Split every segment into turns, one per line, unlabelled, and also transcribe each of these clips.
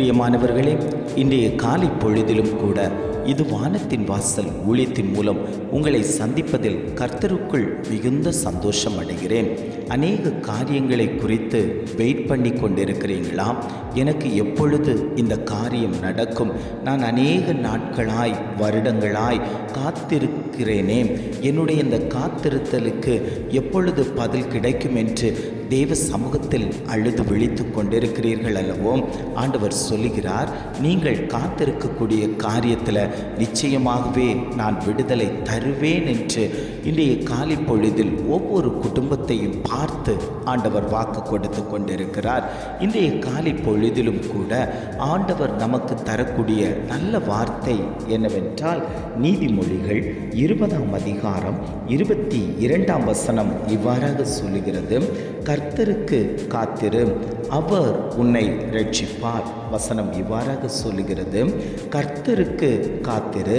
பிரியமானவர்களே, இன்றைய காலை பொழுதிலும் கூட இது வானத்தின் வாசல் ஊழியத்தின் மூலம் உங்களை சந்திப்பதில் கர்த்தருக்குள் மிகுந்த சந்தோஷம் அடைகிறேன். அநேக காரியங்களை குறித்து வெயிட் பண்ணி கொண்டிருக்கிறீங்களா? எனக்கு எப்பொழுது இந்த காரியம் நடக்கும்? நான் அநேக நாட்களாய் வருடங்களாய் காத்திருக்கிறேனே, என்னுடைய இந்த காத்திருத்தலுக்கு எப்பொழுது பதில் கிடைக்கும் என்று தேவ சமூகத்தில் அழுது விழித்து கொண்டிருக்கிறீர்கள் அல்லவோ? ஆண்டவர் சொல்லுகிறார், நீங்கள் காத்திருக்கக்கூடிய காரியத்தில் நிச்சயமாகவே நான் விடுதலை தருவேன் என்று இன்றைய காலை பொழுதில் ஒவ்வொரு குடும்பத்தையும் பார்த்து ஆண்டவர் வாக்கு கொடுத்து கொண்டிருக்கிறார். இன்றைய காலை பொழுதிலும் கூட ஆண்டவர் நமக்கு தரக்கூடிய நல்ல வார்த்தை என்னவென்றால், நீதிமொழிகள் 20ஆம் அதிகாரம் 22ஆம் வசனம் இவ்வாறாக சொல்லுகிறது, கர்த்தருக்கு காத்திரு, அவர் உன்னை ரட்சிப்பார். வசனம் இவ்வாறாக சொல்லுகிறது, கர்த்தருக்கு காத்திரு,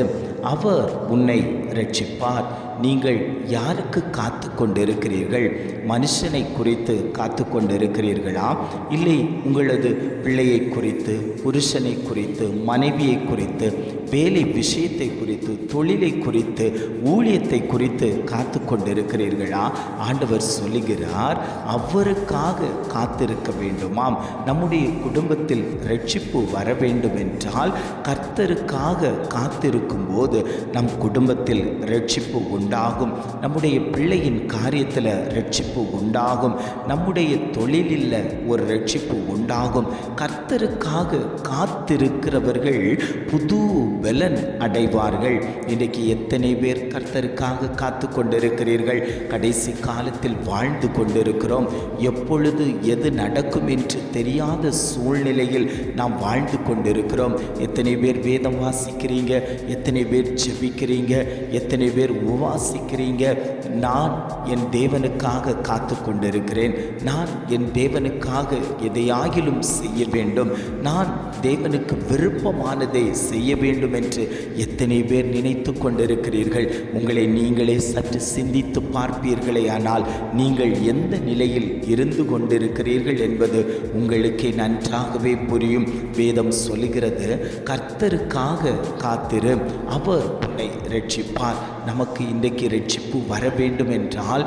அவர் உன்னை ரட்சிப்பார். நீங்கள் யாருக்கு காத்து கொண்டிருக்கிறீர்கள்? மனுஷனை குறித்து காத்து கொண்டிருக்கிறீர்களா? இல்லை உங்களது பிள்ளையை குறித்து, புருஷனை குறித்து, மனைவியை குறித்து, வேலை விஷயத்தை குறித்து, தொழிலை குறித்து, ஊழியத்தை குறித்து காத்து கொண்டிருக்கிறீர்களா? ஆண்டவர் சொல்லுகிறார், அவருக்காக காத்திருக்க வேண்டுமாம். நம்முடைய குடும்பத்தில் ரட்சிப்பு வர வேண்டும் என்றால் கர்த்தருக்காக காத்திருக்கும் போது நம் குடும்பத்தில் ரட்சிப்பு உண்டாகும். நம்முடைய பிள்ளையின் காரியத்தில் ரட்சிப்பு உண்டாகும். நம்முடைய தொழிலில் ஒரு ரட்சிப்பு உண்டாகும். கர்த்தருக்காக காத்திருக்கிறவர்கள் புது பலன் அடைவார்கள். இன்றைக்கு எத்தனை பேர் கர்த்தருக்காக காத்து கொண்டிருக்கிறீர்கள்? கடைசி காலத்தில் வாழ்ந்து கொண்டிருக்கிறோம். எப்பொழுது எது நடக்கும் என்று தெரியாத சூழ்நிலையில் நாம் வாழ்ந்து கொண்டிருக்கிறோம். எத்தனை பேர் வேதம் வாசிக்கிறீங்க? எத்தனை பேர் ஜெபிக்கிறீங்க? எத்தனை பேர் உபவாசிக்கிறீங்க? நான் என் தேவனுக்காக காத்து கொண்டிருக்கிறேன். நான் என் தேவனுக்காக எதையாகிலும் செய்ய வேண்டும். நான் தேவனுக்கு விருப்பமானதை செய்ய வேண்டும் என்று எத்தனை பேர் நினைத்து கொண்டிருக்கிறீர்கள்? உங்களை நீங்களே சற்று சிந்தித்து பார்ப்பீர்களே ஆனால் நீங்கள் எந்த நிலையில் இருந்து கொண்டிருக்கிறீர்கள் என்பது உங்களுக்கே நன்றாகவே புரியும். வேதம் சொல்லுகிறது, கர்த்தருக்காக காத்திரு, அவர் உன்னை ரட்சிப்பார். நமக்கு இன்றைக்கு ரட்சிப்பு வர வேண்டும் என்றால்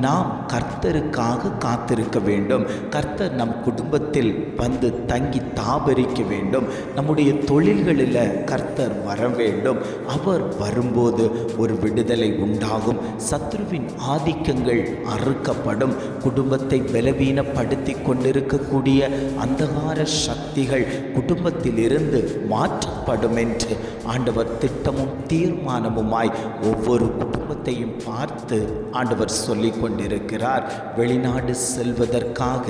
நாம் கர்த்தருக்காக காத்திருக்க வேண்டும். கர்த்தர் நம் குடும்பத்தில் வந்து தங்கி தாபரிக்க வேண்டும். நம்முடைய தொழில்களில் கர்த்தர் வர வேண்டும். அவர் வரும்போது ஒரு விடுதலை உண்டாகும். சத்ருவின் ஆதிக்கங்கள் அறுக்கப்படும். குடும்பத்தை பலவீனப்படுத்தி கொண்டிருக்கக்கூடிய அந்தகார சக்திகள் குடும்பத்தில் இருந்து மாற்றப்படும் என்று ஆண்டவர் திட்டமும் தீர்மானமுமாய் ஒவ்வொரு குடும்பத்தையும் பார்த்து ஆண்டவர் சொல்லிக் கொண்டிருக்கிறார். வெளிநாடு செல்வதற்காக,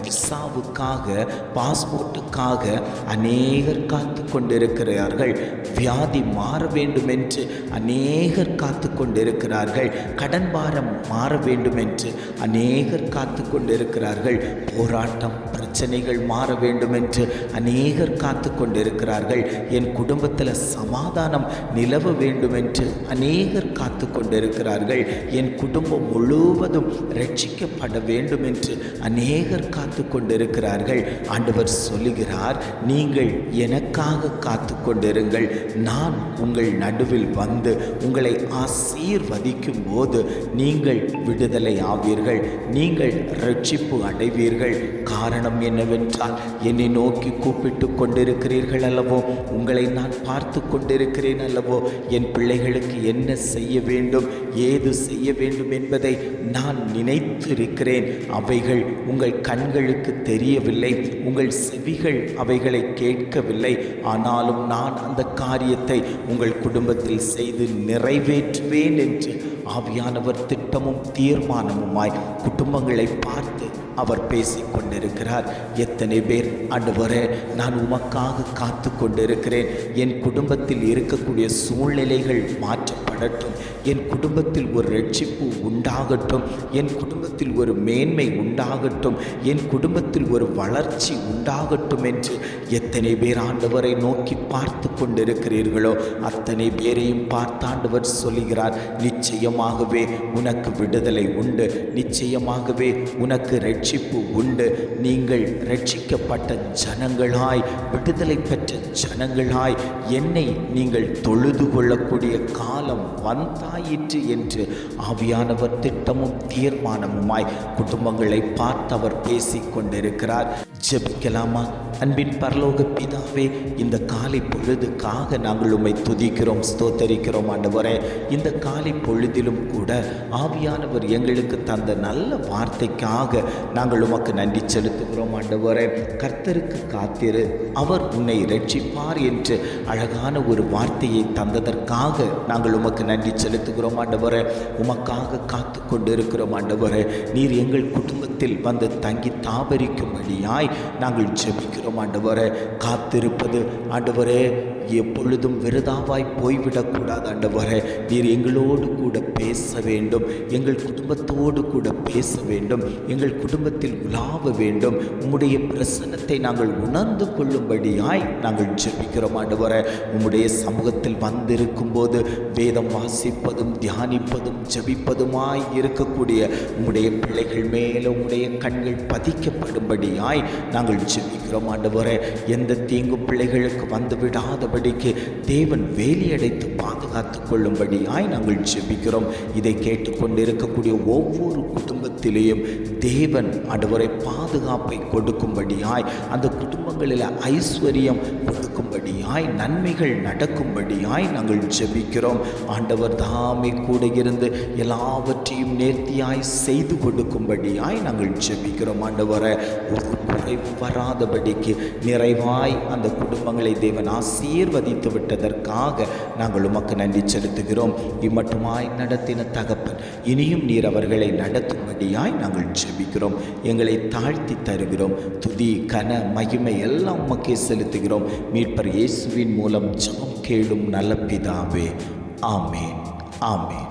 விசாவுக்காக, பாஸ்போர்ட்டுக்காக அநேகர் காத்து கொண்டிருக்கிறார்கள். வியாதி மாற வேண்டும் என்று அநேகர் காத்து கொண்டிருக்கிறார்கள். கடன் பாரம் மாற வேண்டும் என்று அநேகர் காத்து கொண்டிருக்கிறார்கள். போராட்டம், பிரச்சனைகள் மாற வேண்டும் என்று அநேகர் காத்து கொண்டிருக்கிறார்கள். என் குடும்பத்தில் சமாதானம் நிலவ வேண்டும் என்று அநேகர் காத்து கொண்டிருக்கிறார்கள். என் குடும்பம் முழுவதும் ரட்சிக்கப்பட வேண்டும் என்று அநேகர் காத்து கொண்டிருக்கிறார்கள். ஆண்டவர் சொல்லுகிறார், நீங்கள் எனக்காக காத்து கொண்டிருங்கள். நான் உங்கள் நடுவில் வந்து உங்களை ஆசீர்வதிக்கும் போது நீங்கள் விடுதலை ஆவீர்கள். நீங்கள் ரட்சிப்பு அடைவீர்கள். காரணம் என்னவென்றால், என்னை நோக்கி கூப்பிட்டு கொண்டிருக்கிறீர்கள் அல்லவோ? உங்களை நான் பார்த்து கொண்டிருக்கிறேன் அல்லவோ? என் பிள்ளைகளுக்கு என்ன செய்ய வேண்டும், ஏது செய்ய வேண்டும் என்பதை நான் நினைத்திருக்கிறேன். அவைகள் உங்கள் கண்களுக்கு தெரியவில்லை, உங்கள் செவிகள் அவைகளை கேட்கவில்லை. ஆனாலும் நான் அந்த காரியத்தை உங்கள் குடும்பத்தில் செய்து நிறைவேற்றுவேன் என்று ஆவியானவர் திட்டமும் தீர்மானமுமாய் குடும்பங்களை பார்த்து அவர் பேசிக் கொண்டிருக்கிறார். எத்தனை பேர், ஆண்டவரே, நான் உமக்காக காத்து கொண்டிருக்கிறேன், என் குடும்பத்தில் இருக்கக்கூடிய சூழ்நிலைகள் மாற்றப்பட ரட்சிக்கப்படட்டும், என் குடும்பத்தில் ஒரு ரட்சிப்பு உண்டாகட்டும், என் குடும்பத்தில் ஒரு மேன்மை உண்டாகட்டும், என் குடும்பத்தில் ஒரு வளர்ச்சி உண்டாகட்டும் என்று எத்தனை பேர் ஆண்டவரை நோக்கி பார்த்து கொண்டிருக்கிறீர்களோ அத்தனை பேரையும் பார்த்து ஆண்டவர் சொல்லுகிறார், நிச்சயமாகவே உனக்கு விடுதலை உண்டு, நிச்சயமாகவே உனக்கு ரட்சிப்பு உண்டு. நீங்கள் ரட்சிக்கப்பட்ட ஜனங்களாய், விடுதலை பெற்ற ஜனங்களாய் என்னை நீங்கள் தொழுது கொள்ளக்கூடிய காலம் வந்தாயிற்று என்று ஆவியானவர் திட்டமும் தீர்மானமுமாய் குடும்பங்களை பார்த்து அவர் பேசிக் கொண்டிருக்கிறார். ஜெபிக்கலாமா? அன்பின் பரலோக பிதாவே, இந்த காலை பொழுதுக்காக நாங்கள் உம்மை துதிக்கிறோம், ஸ்தோத்தரிக்கிறோம் ஆண்டவரே. இந்த காலை பொழுதிலும் கூட ஆவியானவர் எங்களுக்கு தந்த நல்ல வார்த்தைக்காக நாங்கள் உமக்கு நன்றி செலுத்துகிறோம் ஆண்டவரே. கர்த்தருக்கு காத்திரு, அவர் உன்னை ரட்சிப்பார் என்று அழகான ஒரு வார்த்தையை தந்ததற்காக நாங்கள் உமக்கு நன்றி செலுத்துகிறோம் ஆண்டவரே. உமக்காக காத்து கொண்டு இருக்கிறோம் ஆண்டவரே. நீர் எங்கள் குடும்பத்தில் வந்து தங்கி தாபரிக்கும்படியாய் நாங்கள் ஜெபிக்கிறோம் ஆண்டவரே. காத்திருப்பது ஆண்டவரே எப்பொழுதும் விருதாவாய் போய்விடக்கூடாது ஆண்டவரே. நீர் எங்களோடு கூட பேச வேண்டும், எங்கள் குடும்பத்தோடு கூட பேச வேண்டும், எங்கள் குடும்பத்தில் உலாவ வேண்டும். உம்முடைய பிரசன்னத்தை நாங்கள் உணர்ந்து கொள்ளும்படியாய் நாங்கள் ஜெபிக்கிறோம் ஆண்டவரே. உம்முடைய சமூகத்தில் வந்திருக்கும் போது வேதம் வாசிப்பதும் தியானிப்பதும் ஜெபிப்பதுமாய் இருக்கக்கூடிய உம்முடைய பிள்ளைகள் மேலே உம்முடைய கண்கள் பதிக்கப்படும்படியாய் நாங்கள் ஜெபிக்கிறோம் ஆண்டவரே. எந்த தீங்கும் பிள்ளைகளுக்கு வந்துவிடாத தேவன் வேலியடைத்து பாதுகாத்து கொள்ளும்படியாய் நாங்கள் ஜெபிக்கிறோம். இதை கேட்டுக்கொண்டு இருக்கக்கூடிய ஒவ்வொரு குடும்பத்திலேயும் தேவன் ஆண்டவரை பாதுகாப்பை கொடுக்கும்படியாய், அந்த குடும்பங்களில் ஐஸ்வர்யம் கொடுக்கும்படியாய், நன்மைகள் நடக்கும்படியாய் நாங்கள் ஜெபிக்கிறோம். ஆண்டவர் தாமே கூட இருந்து எல்லாவற்றையும் நேர்த்தியாய் செய்து கொடுக்கும்படியாய் நாங்கள் ஜெபிக்கிறோம் ஆண்டவரை. ஒரு குறைவு வராதபடிக்கு நிறைவாய் அந்த குடும்பங்களை தேவன் ஆசீர்வதித்து விட்டதற்காக நாங்கள் உமக்கு நன்றி செலுத்துகிறோம். இம்மட்டுமாய் நடத்தின தகப்பன், இனியும் நீர் அவர்களை நடத்தும்படியாய் நாங்கள் ஜெபிக்கிறோம். எங்களை தாழ்த்தி தருகிறோம். துதி கன மகிமை எல்லாம் உமக்கே செலுத்துகிறோம். மீட்பர் இயேசுவின் மூலம் ஜெபம் கேளும் நல்ல பிதாவே. ஆமேன், ஆமேன்.